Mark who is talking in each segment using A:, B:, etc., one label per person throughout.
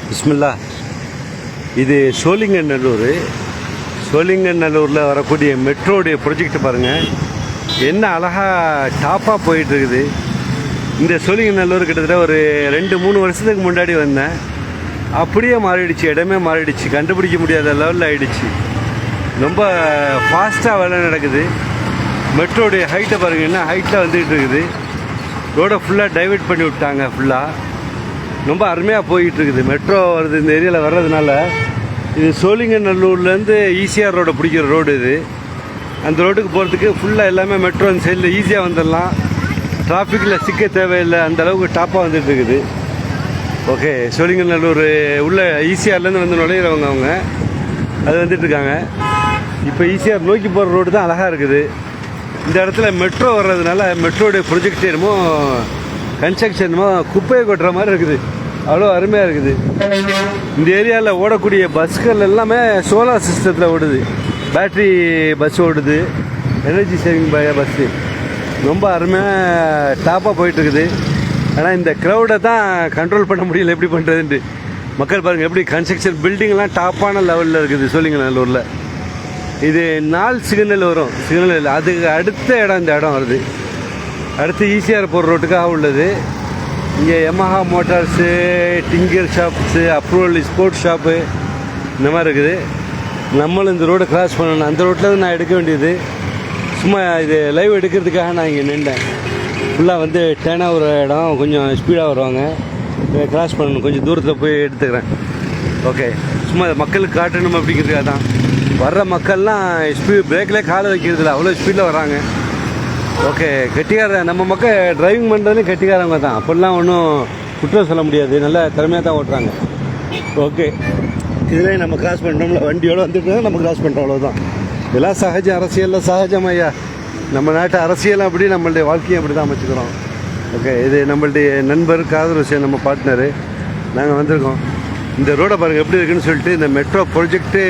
A: பிஸ்மில்லா. இது சோழிங்கநல்லூர். சோழிங்கநல்லூரில் வரக்கூடிய மெட்ரோடைய ப்ரொஜெக்ட் பாருங்கள், என்ன அழகாக டாப்பாக போயிட்டுருக்குது. இந்த சோழிங்கநல்லூர் கிட்டத்தட்ட ஒரு 2-3 வருஷத்துக்கு முன்னாடி வந்தேன். அப்படியே மாறிடுச்சு, இடமே மாறிடுச்சு, கண்டுபிடிக்க முடியாத லெவலில் ஆகிடுச்சு. ரொம்ப ஃபாஸ்ட்டாக வேலை நடக்குது. மெட்ரோடைய ஹைட்டை பாருங்கள், என்ன ஹைட்டில் வந்துக்கிட்டு இருக்குது. ரோடை ஃபுல்லாக டைவெர்ட் பண்ணி விட்டாங்க. ஃபுல்லாக ரொம்ப அருமையாக போயிட்டுருக்குது. மெட்ரோ வருது இந்த ஏரியாவில் வர்றதுனால. இது சோழிங்கநல்லூர்லேருந்து ஈசிஆர் ரோடை பிடிக்கிற ரோடு இது. அந்த ரோட்டுக்கு போகிறதுக்கு ஃபுல்லாக எல்லாமே மெட்ரோ அந்த சைடில் ஈஸியாக வந்துடலாம். டிராஃபிக்கில் சிக்க தேவையில்லை, அந்த அளவுக்கு டாப்பாக வந்துட்டு இருக்குது. ஓகே, சோழிங்கநல்லூர் உள்ள ஈசிஆர்லேருந்து வந்து நுழையிறவங்க அவங்க அது வந்துட்டுருக்காங்க. இப்போ ஈசிஆர் நோக்கி போகிற ரோடு தான் அழகாக இருக்குது. இந்த இடத்துல மெட்ரோ வர்றதுனால மெட்ரோடைய ப்ரொஜெக்ட் என்னமோ கன்ஸ்ட்ரக்ஷனுமோ குப்பையை கொட்டுற மாதிரி இருக்குது. அவ்வளோ அருமையாக இருக்குது. இந்த ஏரியாவில் ஓடக்கூடிய பஸ்கள் எல்லாமே சோலார் சிஸ்டத்தில் ஓடுது. பேட்ரி பஸ் ஓடுது, எனர்ஜி சேவிங் பஸ்ஸு. ரொம்ப அருமையாக டாப்பாக போயிட்டுருக்குது. ஆனால் இந்த க்ரௌடை தான் கண்ட்ரோல் பண்ண முடியல, எப்படி பண்ணுறதுன்ட்டு. மக்கள் பாருங்கள் எப்படி கன்ஸ்ட்ரக்ஷன் பில்டிங்லாம் டாப்பான லெவலில் இருக்குது சோழிங்கநல்லூரில். இது 4 சிக்னல் வரும். சிக்னல் அதுக்கு அடுத்த இடம் இந்த இடம் வருது. அடுத்து ஈசிஆர் போகிற ரோட்டுக்காக உள்ளது. இங்கே Yamaha motors, tinker shops, approval sports shop இந்த மாதிரி இருக்குது. நம்மளும் இந்த ரோடை கிராஸ் பண்ணணும். அந்த ரோட்டில் தான் நான் எடுக்க வேண்டியது. சும்மா இது லைவ் எடுக்கிறதுக்காக நான் இங்கே நின்றேன். ஃபுல்லாக வந்து டேனாக ஒரு இடம், கொஞ்சம் ஸ்பீடாக வருவாங்க. இதை கிராஸ் பண்ணணும், கொஞ்சம் தூரத்தில் போய் எடுத்துக்கிறேன். ஓகே, சும்மா மக்களுக்கு காட்டணும் அப்படிங்கிறதுக்காக தான். வர்ற மக்கள்லாம் பிரேக்கில் காலை வைக்கிறதில்ல, அவ்வளோ ஸ்பீடில் வராங்க. ஓகே, கெட்டிக்கார நம்ம மக்கள் டிரைவிங் பண்ணுறதுலேயும் கெட்டிக்காரவங்க தான். அப்படிலாம் ஒன்றும் குற்றம் சொல்ல முடியாது, நல்லா திறமையாக தான் ஓட்டுறாங்க. ஓகே, இதில் நம்ம கிராஸ் பண்ணுறோம்ல, வண்டியோடு வந்துட்டு நம்ம கிராஸ் பண்ணுறோம், அவ்வளோதான். இதெல்லாம் சகஜம், அரசியலில் சகஜம் ஐயா. நம்ம நாட்டு அரசியலும் அப்படி, நம்மளுடைய வாழ்க்கையும் அப்படி தான் அமைச்சுக்கிறோம். ஓகே, இது நம்மளுடைய நண்பர் காதல் விஷயம், நம்ம பார்ட்னரு. நாங்கள் வந்திருக்கோம். இந்த ரோடை பாருங்கள் எப்படி இருக்குன்னு சொல்லிட்டு. இந்த மெட்ரோ ப்ரொஜெக்ட்டு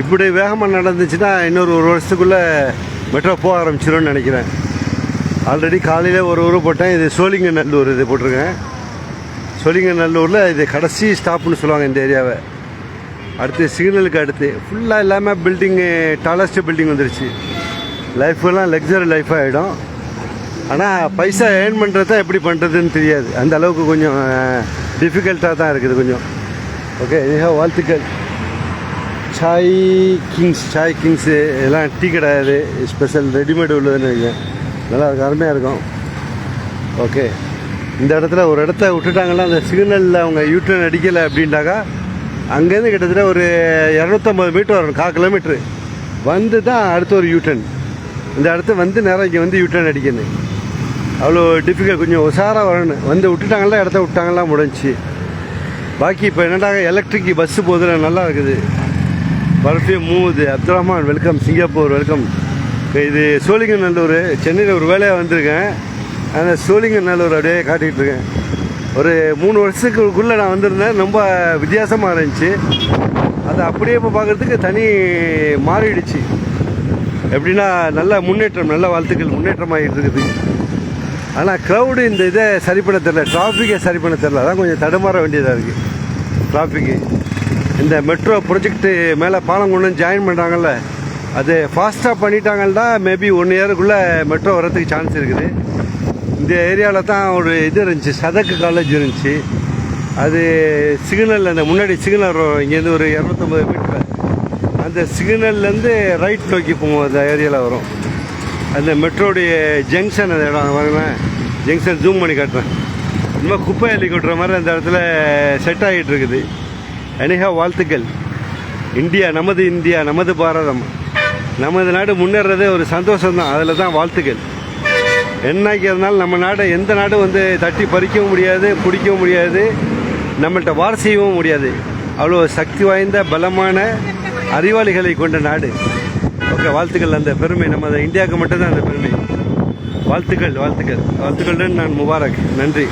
A: இப்படி வேகமாக நடந்துச்சுன்னா இன்னொரு 1 வருஷத்துக்குள்ளே மெட்ரோ போக ஆரம்பிச்சிடும்னு நினைக்கிறேன். ஆல்ரெடி காலையில் ஒரு ஊர் போட்டேன். இது சோழிங்கநல்லூர் இது போட்டிருக்கேன். சோழிங்கநல்லூரில் இது கடைசி ஸ்டாப்னு சொல்லுவாங்க இந்த ஏரியாவை. அடுத்து சிக்னலுக்கு அடுத்து ஃபுல்லாக எல்லாமே பில்டிங்கு, டாலஸ்ட் பில்டிங் வந்துருச்சு. லைஃபெல்லாம் லக்ஸரி லைஃபாக ஆகிடும். ஆனால் பைசா ஏர்ன் பண்ணுறது எப்படி பண்ணுறதுன்னு தெரியாது. அந்த அளவுக்கு கொஞ்சம் டிஃபிகல்ட்டாக தான் இருக்குது கொஞ்சம். ஓகே, வாழ்த்துக்கள். சாய் கிங்ஸு எல்லாம் டீ கிடையாது, ஸ்பெஷல் ரெடிமேடு உள்ளதுன்னு நினைக்கிறேன். நல்லா இருக்கும், அருமையாக இருக்கும். ஓகே, இந்த இடத்துல ஒரு இடத்த விட்டுட்டாங்கன்னா அந்த சிக்னலில் அவங்க யூட்டர்ன் அடிக்கலை அப்படின்ட்டாக்கா அங்கேருந்து கிட்டத்தட்ட ஒரு 250 மீட்டர் வரும், 1/4 கிலோமீட்ரு வந்து தான் அடுத்த ஒரு யூட்டர்ன். இந்த இடத்த வந்து நேரம் இங்கே வந்து யூட்டர்ன் அடிக்கணும். அவ்வளோ டிஃபிகல்ட், கொஞ்சம் உஷாராக வரணும். வந்து விட்டுட்டாங்களா, இடத்த விட்டாங்களா முடிஞ்சு. பாக்கி இப்போ என்னடா எலக்ட்ரிக் பஸ்ஸு போதில் நல்லா இருக்குது. பர்ஃபியூம் மூவுது. Abdul Rahman welcome, Singapore welcome. இது சோழிங்கநல்லூர். சென்னையில் ஒரு வேலையாக வந்திருக்கேன். அந்த சோழிங்கநல்லூர் அப்படியே காட்டிகிட்டு இருக்கேன். ஒரு 3 வருஷத்துக்குள்ளே நான் வந்திருந்தேன். ரொம்ப வித்தியாசமாக இருந்துச்சு. அது அப்படியே இப்போ பார்க்குறதுக்கு தனி மாறிடுச்சு. எப்படின்னா நல்ல முன்னேற்றம், நல்ல வாழ்த்துக்கள், முன்னேற்றமாகிட்டு இருக்குது. ஆனால் க்ரௌடு இந்த இதை சரி பண்ண தெரில, டிராஃபிக்கை சரி பண்ண தெரில. அதான் கொஞ்சம் தடுமாற வேண்டியதாக இருக்குது டிராஃபிக்கு. இந்த மெட்ரோ ப்ரொஜெக்ட்டு மேலே பாலம் கொண்டு ஜாயின் பண்ணுறாங்கல்ல, அது ஃபாஸ்ட்டாக பண்ணிட்டாங்கன்னா மேபி 1 இயருக்குள்ளே மெட்ரோ வரதுக்கு சான்ஸ் இருக்குது. இந்த ஏரியாவில் தான் ஒரு இது இருந்துச்சு, சதக்கு காலேஜ் இருந்துச்சு. அது சிக்னல், அந்த முன்னாடி சிக்னல் இங்கேருந்து ஒரு 250 மீட்டர், அந்த சிக்னல்லேருந்து ரைட் நோக்கி போவோம். அந்த ஏரியாவில் வரும் அந்த மெட்ரோடைய ஜங்ஷன். அந்த இடம் வாங்கினேன், ஜங்ஷன் ஜூம் பண்ணி காட்டுறேன். இன்னும் குப்பை அள்ளி கொட்டுற மாதிரி அந்த இடத்துல செட் ஆகிட்டு இருக்குது. வாழ்த்துக்கள். இந்தியா, நமது இந்தியா, நமது பாரதம், நமது நாடு முன்னேறதே ஒரு சந்தோஷம்தான். அதில் தான் வாழ்த்துக்கள். என்னைக்கு இருந்தாலும் நம்ம நாடை எந்த நாடும் வந்து தட்டி பறிக்கவும் முடியாது, பிடிக்கவும் முடியாது, நம்மள்கிட்ட வார் செய்யவும் முடியாது. அவ்வளோ சக்தி வாய்ந்த பலமான அறிவாளிகளை கொண்ட நாடு. ஓகே, வாழ்த்துக்கள். அந்த பெருமை நம்ம இந்தியாவுக்கு மட்டும்தான் அந்த பெருமை. வாழ்த்துக்கள், வாழ்த்துக்கள், வாழ்த்துக்களுடன் நான் முபாரக். நன்றி.